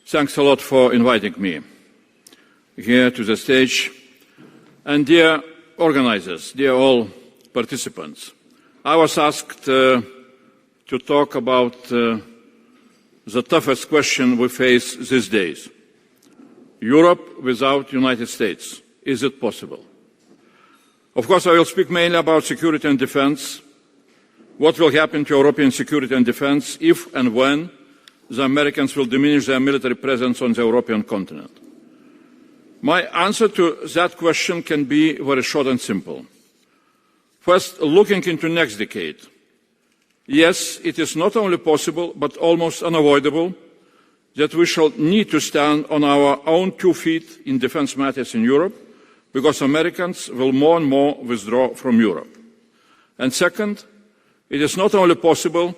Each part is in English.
Thanks a lot for inviting me here to the stage. And dear organizers, dear all participants, I was asked to talk about the toughest question we face these days. Europe without United States. Is it possible? Of course, I will speak mainly about security and defense. What will happen to European security and defense if and when the Americans will diminish their military presence on the European continent? My answer to that question can be very short and simple. First, looking into next decade. Yes, it is not only possible, but almost unavoidable that we shall need to stand on our own 2 feet in defense matters in Europe, because Americans will more and more withdraw from Europe. And second, it is not only possible,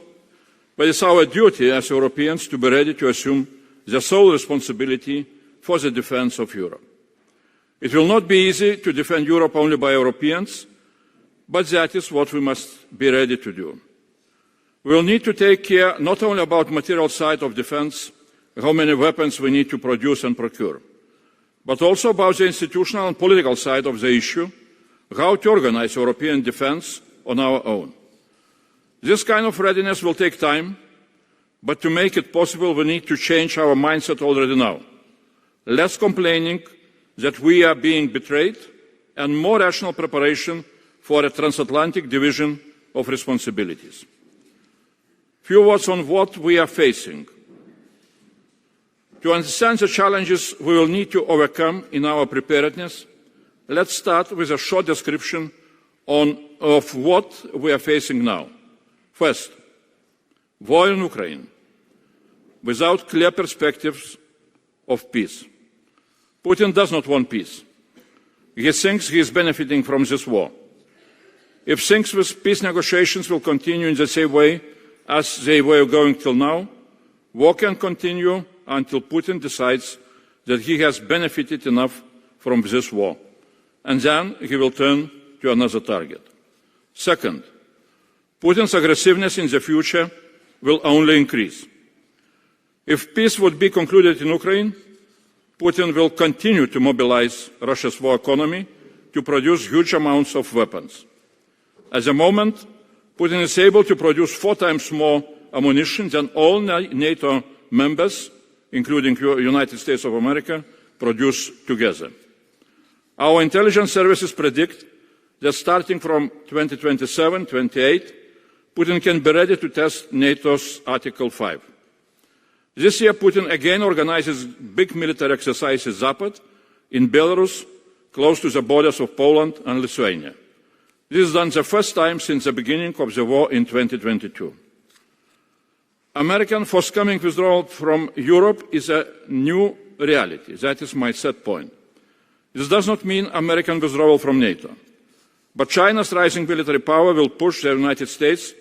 but it's our duty as Europeans to be ready to assume the sole responsibility for the defense of Europe. It will not be easy to defend Europe only by Europeans, but that is what we must be ready to do. We will need to take care not only about the material side of defense, how many weapons we need to produce and procure, but also about the institutional and political side of the issue, how to organize European defense on our own. This kind of readiness will take time, but to make it possible, we need to change our mindset already now. Less complaining that we are being betrayed, and more rational preparation for a transatlantic division of responsibilities. Few words on what we are facing. To understand the challenges we will need to overcome in our preparedness, let's start with a short description of what we are facing now. First, war in Ukraine, without clear perspectives of peace. Putin does not want peace. He thinks he is benefiting from this war. If things with peace negotiations will continue in the same way as they were going till now, war can continue until Putin decides that he has benefited enough from this war, and then he will turn to another target. Second, Putin's aggressiveness in the future will only increase. If peace would be concluded in Ukraine, Putin will continue to mobilize Russia's war economy to produce huge amounts of weapons. At the moment, Putin is able to produce 4 times more ammunition than all NATO members, including the United States of America, produce together. Our intelligence services predict that starting from 2027-28, Putin can be ready to test NATO's Article 5. This year, Putin again organizes big military exercises Zapad in Belarus, close to the borders of Poland and Lithuania. This is done the first time since the beginning of the war in 2022. American forthcoming withdrawal from Europe is a new reality. That is my third point. This does not mean American withdrawal from NATO. But China's rising military power will push the United States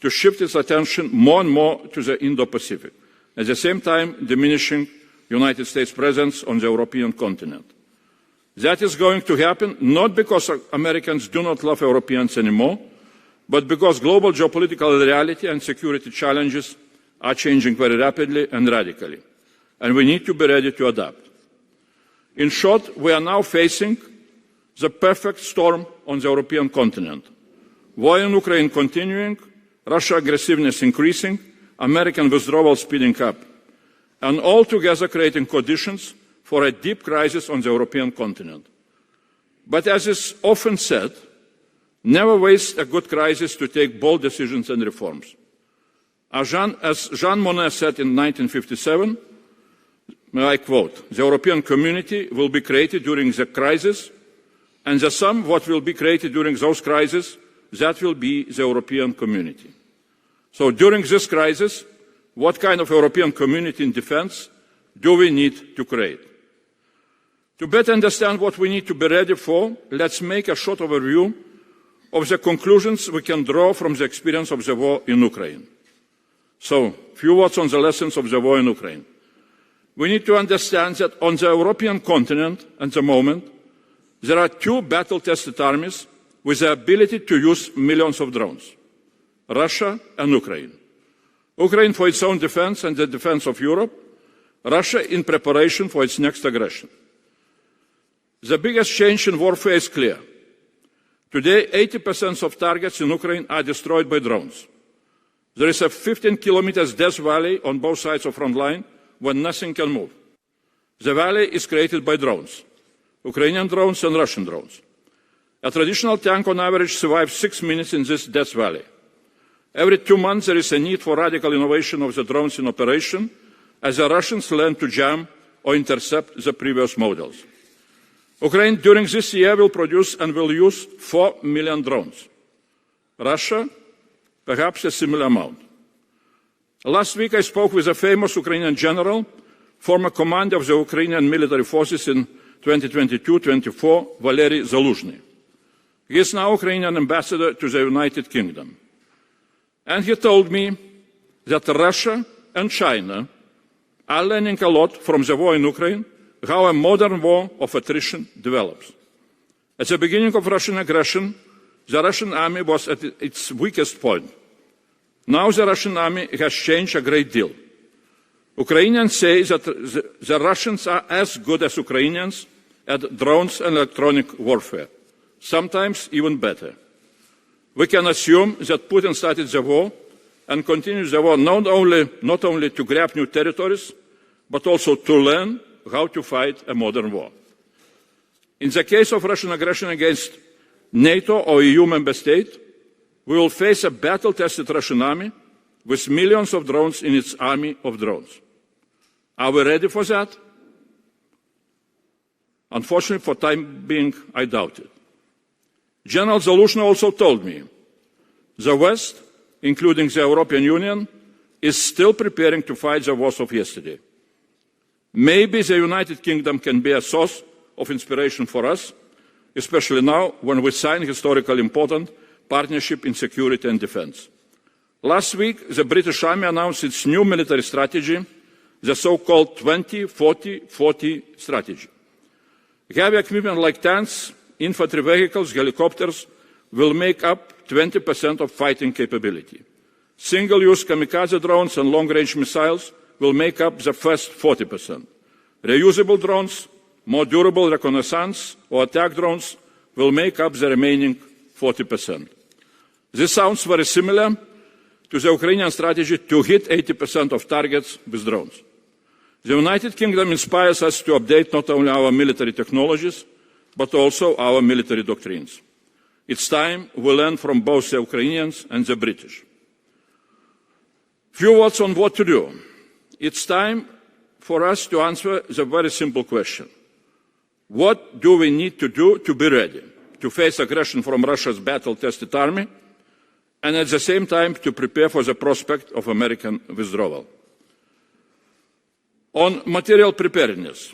to shift its attention more and more to the Indo-Pacific, at the same time diminishing the United States' presence on the European continent. That is going to happen not because Americans do not love Europeans anymore, but because global geopolitical reality and security challenges are changing very rapidly and radically, and we need to be ready to adapt. In short, we are now facing the perfect storm on the European continent. War in Ukraine continuing, Russia aggressiveness increasing, American withdrawal speeding up, and all together creating conditions for a deep crisis on the European continent. But as is often said, never waste a good crisis to take bold decisions and reforms. As Jean Monnet said in 1957, I quote, "The European community will be created during the crisis, and the sum what will be created during those crises, that will be the European community." So during this crisis, what kind of European community in defense do we need to create? To better understand what we need to be ready for, let's make a short overview of the conclusions we can draw from the experience of the war in Ukraine. So, few words on the lessons of the war in Ukraine. We need to understand that on the European continent at the moment, there are 2 battle-tested armies with the ability to use millions of drones. Russia and Ukraine. Ukraine for its own defense and the defense of Europe, Russia in preparation for its next aggression. The biggest change in warfare is clear. Today, 80% of targets in Ukraine are destroyed by drones. There is a 15-kilometer death valley on both sides of the front line where nothing can move. The valley is created by drones, Ukrainian drones and Russian drones. A traditional tank on average survives 6 minutes in this death valley. Every 2 months there is a need for radical innovation of the drones in operation as the Russians learn to jam or intercept the previous models. Ukraine during this year will produce and will use 4 million drones. Russia, perhaps a similar amount. Last week I spoke with a famous Ukrainian general, former commander of the Ukrainian military forces in 2022-24, Valery Zaluzhny. He is now Ukrainian ambassador to the United Kingdom. And he told me that Russia and China are learning a lot from the war in Ukraine, how a modern war of attrition develops. At the beginning of Russian aggression, the Russian army was at its weakest point. Now the Russian army has changed a great deal. Ukrainians say that the Russians are as good as Ukrainians at drones and electronic warfare, sometimes even better. We can assume that Putin started the war and continues the war not only to grab new territories, but also to learn how to fight a modern war. In the case of Russian aggression against NATO or EU member state, we will face a battle-tested Russian army with millions of drones in its army of drones. Are we ready for that? Unfortunately, for the time being, I doubt it. General Zaluzhny also told me the West, including the European Union, is still preparing to fight the wars of yesterday. Maybe the United Kingdom can be a source of inspiration for us, especially now when we sign historically important partnership in security and defense. Last week, the British Army announced its new military strategy, the so-called 20-40-40 strategy. Heavy equipment like tanks, infantry vehicles, helicopters will make up 20% of fighting capability. Single-use kamikaze drones and long-range missiles will make up the first 40%. Reusable drones, more durable reconnaissance or attack drones will make up the remaining 40%. This sounds very similar to the Ukrainian strategy to hit 80% of targets with drones. The United Kingdom inspires us to update not only our military technologies, but also our military doctrines. It's time we learn from both the Ukrainians and the British. Few words on what to do. It's time for us to answer the very simple question. What do we need to do to be ready to face aggression from Russia's battle-tested army and at the same time to prepare for the prospect of American withdrawal? On material preparedness.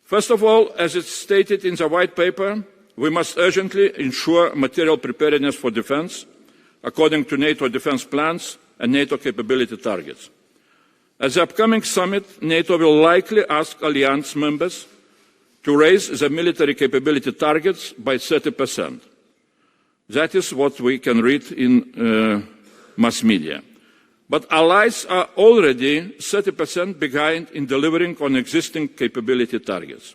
First of all, as it's stated in the white paper, we must urgently ensure material preparedness for defense according to NATO defense plans and NATO capability targets. At the upcoming summit, NATO will likely ask alliance members to raise the military capability targets by 30%. That is what we can read in mass media. But allies are already 30% behind in delivering on existing capability targets.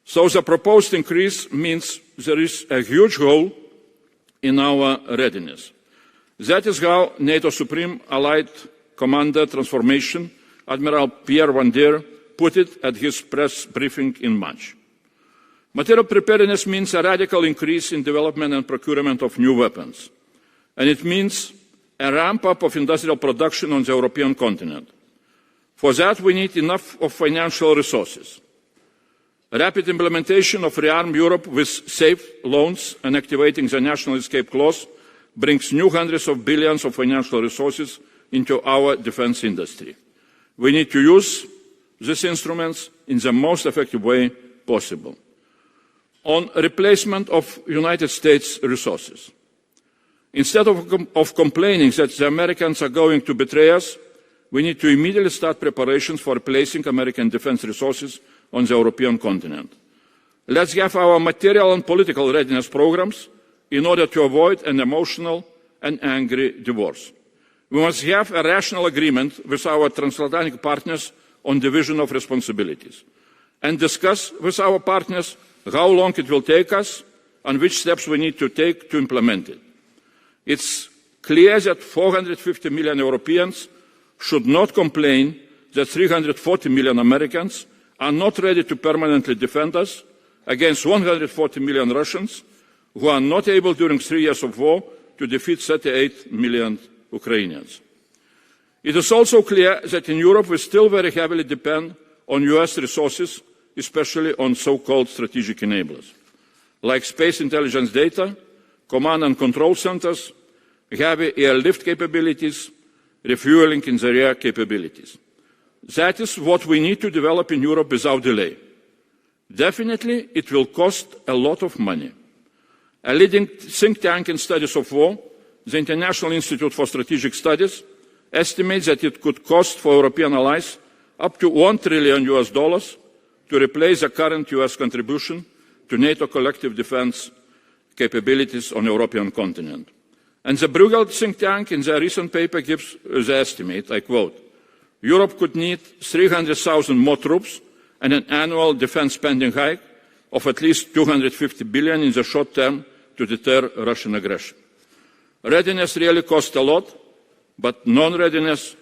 So the proposed increase means there is a huge hole in our readiness. That is how NATO Supreme Allied Commander Transformation, Admiral Pierre Van Der, put it at his press briefing in March. Material preparedness means a radical increase in development and procurement of new weapons. And it means a ramp-up of industrial production on the European continent. For that, we need enough of financial resources. Rapid implementation of Rearm Europe with safe loans and activating the National Escape Clause brings new hundreds of billions of financial resources into our defense industry. We need to use these instruments in the most effective way possible. On replacement of United States resources. Instead of complaining that the Americans are going to betray us, we need to immediately start preparations for replacing American defense resources on the European continent. Let's have our material and political readiness programs in order to avoid an emotional and angry divorce. We must have a rational agreement with our transatlantic partners on division of responsibilities and discuss with our partners how long it will take us and which steps we need to take to implement it. It's clear that 450 million Europeans should not complain that 340 million Americans are not ready to permanently defend us against 140 million Russians who are not able during 3 years of war to defeat 38 million Ukrainians. It is also clear that in Europe we still very heavily depend on US resources, especially on so-called strategic enablers, like space intelligence data, command and control centers, heavy airlift capabilities, refueling in the air capabilities. That is what we need to develop in Europe without delay. Definitely, it will cost a lot of money. A leading think tank in studies of war, the International Institute for Strategic Studies, estimates that it could cost for European allies up to $1 trillion to replace the current US contribution to NATO collective defense capabilities on the European continent. And the Bruegel think tank in their recent paper gives the estimate, I quote, Europe could need 300,000 more troops and an annual defense spending hike of at least 250 billion in the short term to deter Russian aggression. Readiness really costs a lot, but non-readiness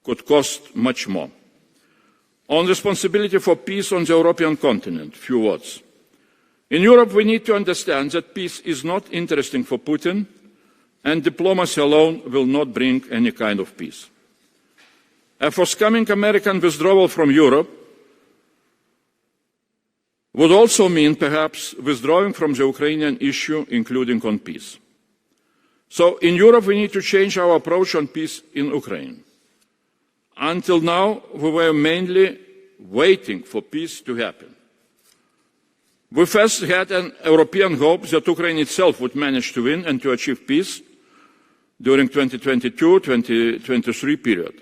could cost much more. On responsibility for peace on the European continent, few words. In Europe, we need to understand that peace is not interesting for Putin, and diplomacy alone will not bring any kind of peace. A forthcoming American withdrawal from Europe would also mean perhaps withdrawing from the Ukrainian issue, including on peace. So in Europe, we need to change our approach on peace in Ukraine. Until now, we were mainly waiting for peace to happen. We first had an European hope that Ukraine itself would manage to win and to achieve peace during 2022-2023 period.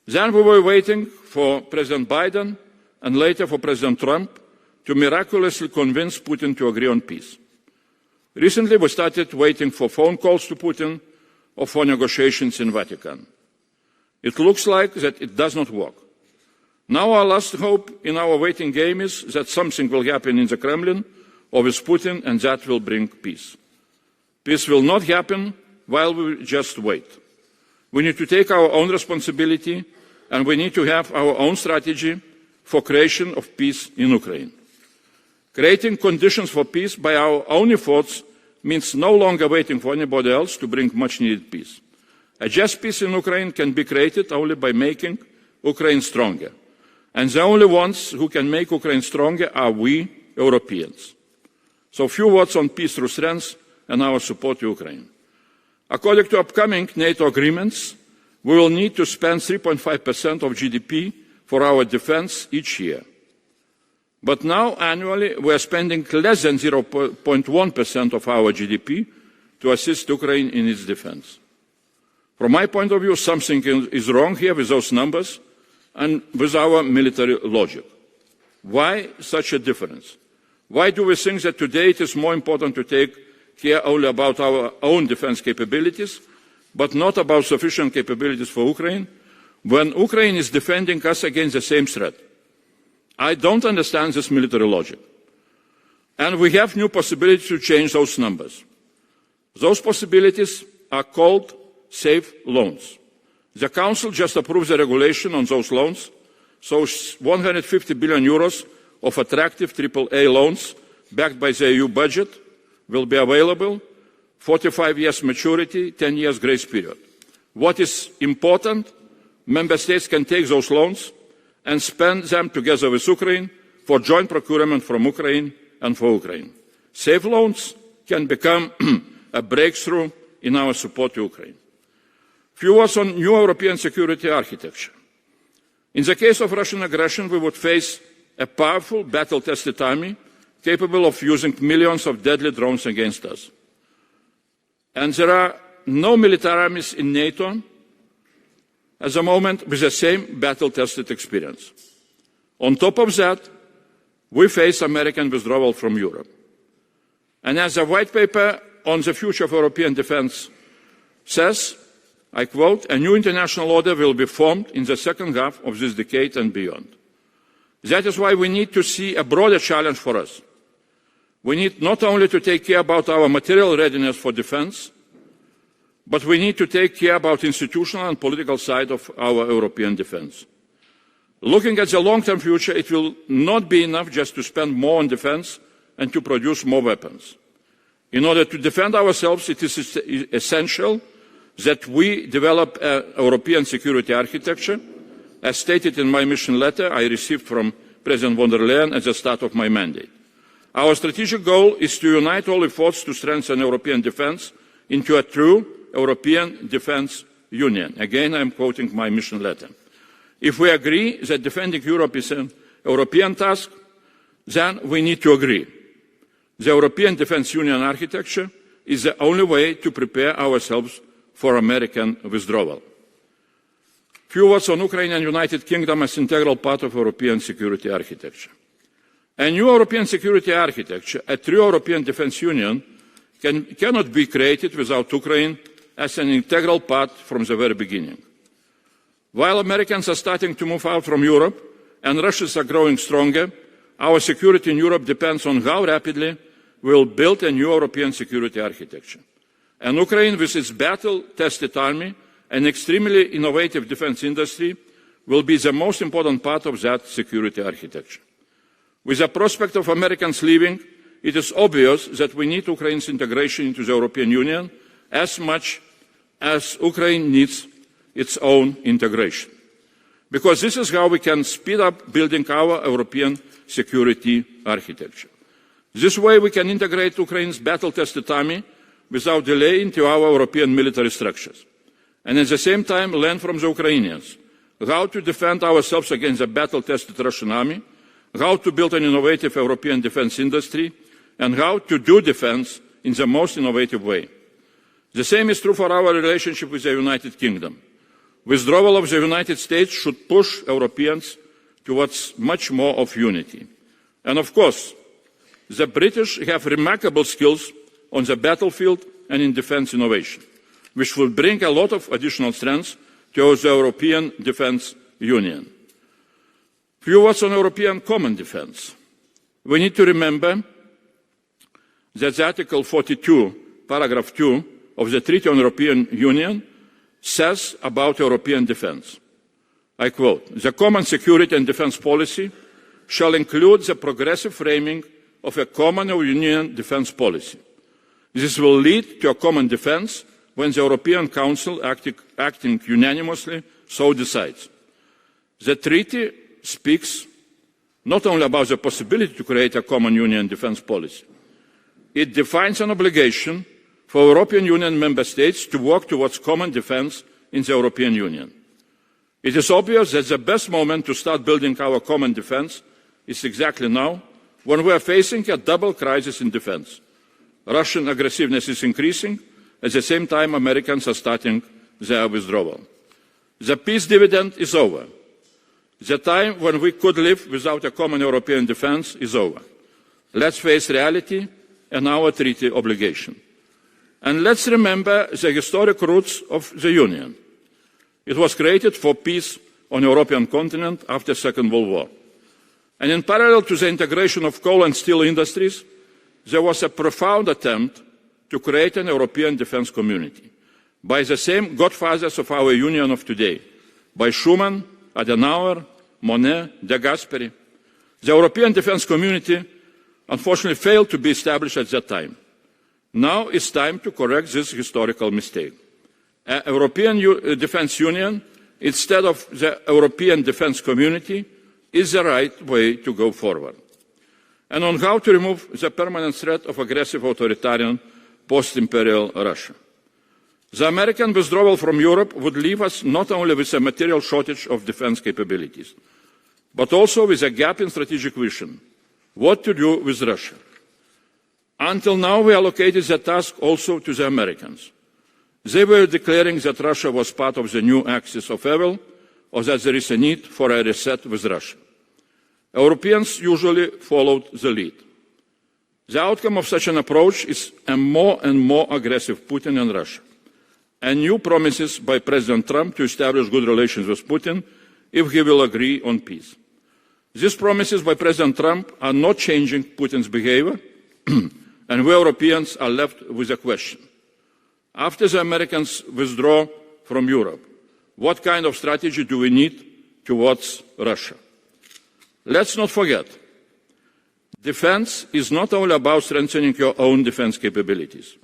Then we were waiting for President Biden and later for President Trump to miraculously convince Putin to agree on peace. Recently, we started waiting for phone calls to Putin or for negotiations in Vatican. It looks like that it does not work. Now our last hope in our waiting game is that something will happen in the Kremlin or with Putin, and that will bring peace. Peace will not happen while we just wait. We need to take our own responsibility, and we need to have our own strategy for creation of peace in Ukraine. Creating conditions for peace by our own efforts means no longer waiting for anybody else to bring much-needed peace. A just peace in Ukraine can be created only by making Ukraine stronger. And the only ones who can make Ukraine stronger are we, Europeans. So few words on peace through strength and our support to Ukraine. According to upcoming NATO agreements, we will need to spend 3.5% of GDP for our defense each year. But now, annually, we are spending less than 0.1% of our GDP to assist Ukraine in its defense. From my point of view, something is wrong here with those numbers and with our military logic. Why such a difference? Why do we think that today it is more important to take care only about our own defense capabilities, but not about sufficient capabilities for Ukraine, when Ukraine is defending us against the same threat? I don't understand this military logic. And we have new possibilities to change those numbers. Those possibilities are called safe loans. The Council just approved the regulation on those loans, so 150 billion euros of attractive AAA loans backed by the EU budget will be available, 45 years maturity, 10 years grace period. What is important, member states can take those loans and spend them together with Ukraine for joint procurement from Ukraine and for Ukraine. Safe loans can become a breakthrough in our support to Ukraine. Few words on new European security architecture. In the case of Russian aggression, we would face a powerful, battle-tested army capable of using millions of deadly drones against us. And there are no military armies in NATO at the moment with the same battle-tested experience. On top of that, we face American withdrawal from Europe. And as the white paper on the future of European defense says, I quote, "A new international order will be formed in the second half of this decade and beyond. That is why we need to see a broader challenge for us. We need not only to take care about our material readiness for defense, but we need to take care about the institutional and political side of our European defense. Looking at the long-term future, it will not be enough just to spend more on defense and to produce more weapons. In order to defend ourselves, it is essential that we develop a European security architecture, as stated in my mission letter I received from President von der Leyen at the start of my mandate. Our strategic goal is to unite all efforts to strengthen European defense into a true European defense union." Again, I am quoting my mission letter. If we agree that defending Europe is an European task, then we need to agree. The European Defence Union architecture is the only way to prepare ourselves for American withdrawal. Few words on Ukraine and United Kingdom as integral part of European security architecture. A new European security architecture, a true European Defence Union, cannot be created without Ukraine as an integral part from the very beginning. While Americans are starting to move out from Europe and Russians are growing stronger, our security in Europe depends on how rapidly we will build a new European security architecture. And Ukraine, with its battle-tested army and extremely innovative defence industry, will be the most important part of that security architecture. With the prospect of Americans leaving, it is obvious that we need Ukraine's integration into the European Union as much as Ukraine needs its own integration. Because this is how we can speed up building our European security architecture. This way we can integrate Ukraine's battle-tested army without delay into our European military structures. And at the same time learn from the Ukrainians how to defend ourselves against the battle-tested Russian army, how to build an innovative European defence industry, and how to do defence in the most innovative way. The same is true for our relationship with the United Kingdom. Withdrawal of the United States should push Europeans towards much more of unity. And of course, the British have remarkable skills on the battlefield and in defence innovation, which will bring a lot of additional strength to the European Defence Union. Few words on European common defence. We need to remember that Article 42, paragraph 2 of the Treaty on European Union says about European defence. I quote, "The common security and defence policy shall include the progressive framing of a common Union defence policy. This will lead to a common defence when the European Council, acting unanimously, so decides." The treaty speaks not only about the possibility to create a common Union defence policy. It defines an obligation for European Union member states to work towards common defence in the European Union. It is obvious that the best moment to start building our common defence is exactly now, when we are facing a double crisis in defence. Russian aggressiveness is increasing, at the same time Americans are starting their withdrawal. The peace dividend is over. The time when we could live without a common European defence is over. Let's face reality and our treaty obligation. And let's remember the historic roots of the Union. It was created for peace on the European continent after the Second World War. And in parallel to the integration of coal and steel industries, there was a profound attempt to create an European defence community by the same godfathers of our Union of today, by Schuman, Adenauer, Monnet, De Gasperi. The European defence community unfortunately failed to be established at that time. Now it's time to correct this historical mistake. A European defence union, instead of the European defence community, is the right way to go forward. And on how to remove the permanent threat of aggressive authoritarian post-imperial Russia. The American withdrawal from Europe would leave us not only with a material shortage of defence capabilities, but also with a gap in strategic vision. What to do with Russia? Until now, we allocated the task also to the Americans. They were declaring that Russia was part of the new axis of evil, or that there is a need for a reset with Russia. Europeans usually followed the lead. The outcome of such an approach is a more and more aggressive Putin and Russia. and new promises by President Trump to establish good relations with Putin if he will agree on peace. These promises by President Trump are not changing Putin's behavior, and we Europeans are left with a question. After the Americans withdraw from Europe, what kind of strategy do we need towards Russia? Let's not forget, defense is not only about strengthening your own defense capabilities.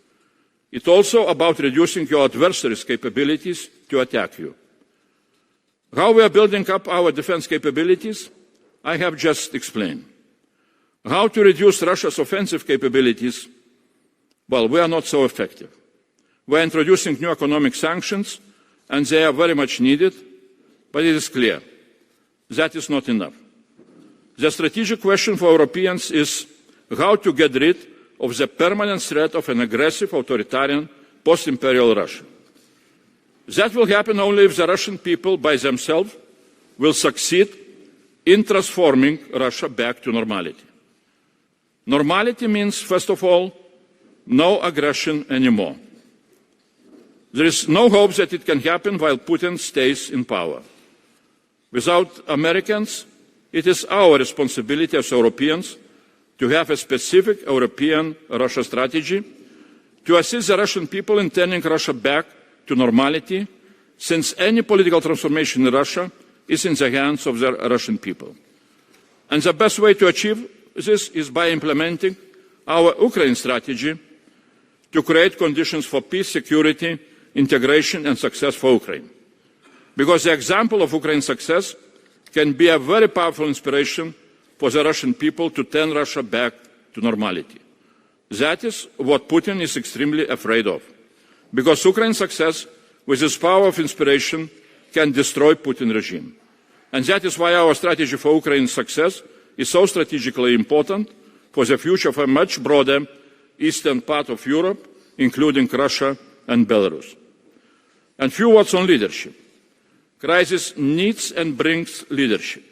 It's also about reducing your adversaries' capabilities to attack you. How we are building up our defense capabilities, I have just explained. How to reduce Russia's offensive capabilities, well, we are not so effective. We are introducing new economic sanctions, and they are very much needed, but it is clear that is not enough. The strategic question for Europeans is how to get rid of the permanent threat of an aggressive, authoritarian, post-imperial Russia. That will happen only if the Russian people by themselves will succeed in transforming Russia back to normality. Normality means, first of all, no aggression anymore. There is no hope that it can happen while Putin stays in power. Without Americans, it is our responsibility as Europeans to have a specific European Russia strategy to assist the Russian people in turning Russia back to normality, since any political transformation in Russia is in the hands of the Russian people. And the best way to achieve this is by implementing our Ukraine strategy to create conditions for peace, security, integration and success for Ukraine. Because the example of Ukraine's success can be a very powerful inspiration for the Russian people to turn Russia back to normality. That is what Putin is extremely afraid of. Because Ukraine's success, with its power of inspiration, can destroy Putin's regime. And that is why our strategy for Ukraine's success is so strategically important for the future of a much broader eastern part of Europe, including Russia and Belarus. And few words on leadership. Crisis needs and brings leadership.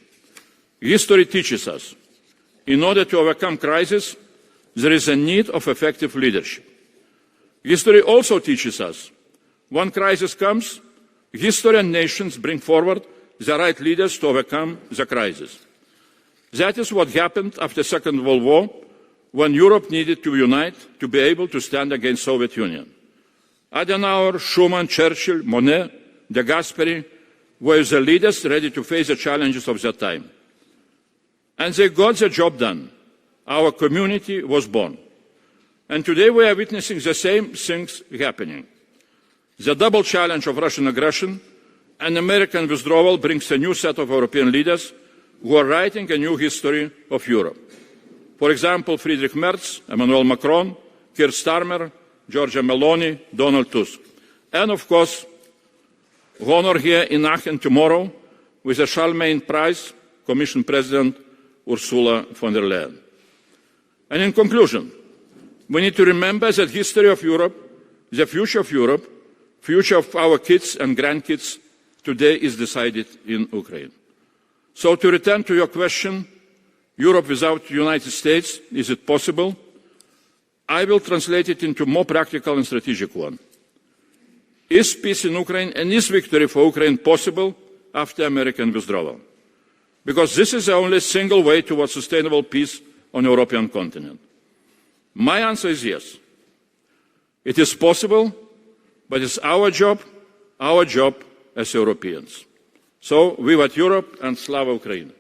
History teaches us, in order to overcome crisis, there is a need of effective leadership. History also teaches us, when crisis comes, history and nations bring forward the right leaders to overcome the crisis. That is what happened after the Second World War, when Europe needed to unite to be able to stand against the Soviet Union. Adenauer, Schuman, Churchill, Monnet, de Gasperi were the leaders ready to face the challenges of their time. And they got the job done. Our community was born. And today we are witnessing the same things happening. The double challenge of Russian aggression and American withdrawal brings a new set of European leaders who are writing a new history of Europe. For example, Friedrich Merz, Emmanuel Macron, Keir Starmer, Giorgia Meloni, Donald Tusk. And of course, honor here in Aachen tomorrow with the Charlemagne Prize, Commission President Ursula von der Leyen. And in conclusion, we need to remember that the history of Europe, the future of Europe, future of our kids and grandkids today is decided in Ukraine. So to return to your question, Europe without the United States, is it possible? I will translate it into a more practical and strategic one. Is peace in Ukraine and is victory for Ukraine possible after American withdrawal? Because this is the only single way towards sustainable peace on the European continent. My answer is yes. It is possible, but it's our job as Europeans. So, vivat Europe and Slava Ukraini!